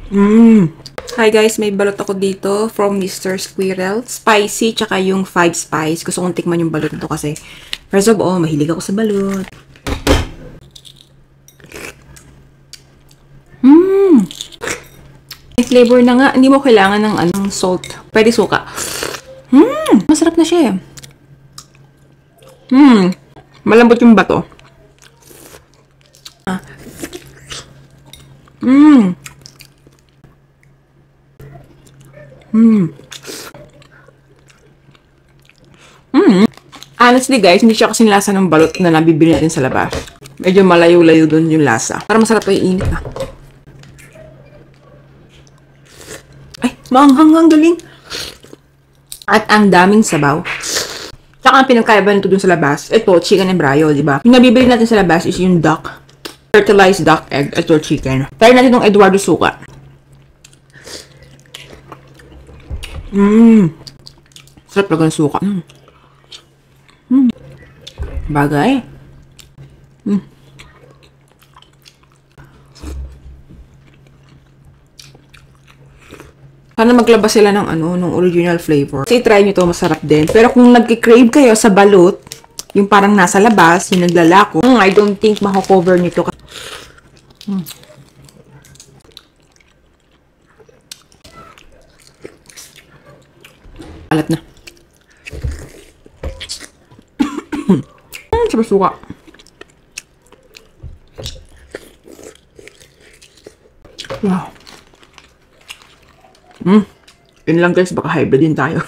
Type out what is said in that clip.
Hi guys, may balot ako dito from Mr. Squirrel. Spicy, tsaka yung 5 spice. Gusto kong tikman yung balot nito kasi first of all, mahilig ako sa balot. May flavor na nga. Hindi mo kailangan ng anong salt. Pwede suka. Masarap na siya eh. Malambot yung bato. Honestly guys, hindi siya kasing lasa ng balot na nabibili natin sa labas. Medyo malayo-layo doon yung lasa. Para masarap pa yung init Ay, maanghang galing. At ang daming sabaw. Tsaka ang pinagkaiba nito dun sa labas, ito, chicken and brayo, di ba? Yung nabibili natin sa labas is yung duck. Fertilized duck egg. Ito, chicken. Try natin itong Eduardo Suka. Sarap talaga ng suka. Bagay. Sana maglabas sila ng ng original flavor. Kasi try nyo to, masarap din. Pero kung nagki-crave kayo sa balot, yung parang nasa labas, yung naglalako, I don't think mako-cover nito. Alat na. Sarap suka. Wow. Yun lang guys, baka hybrid din tayo.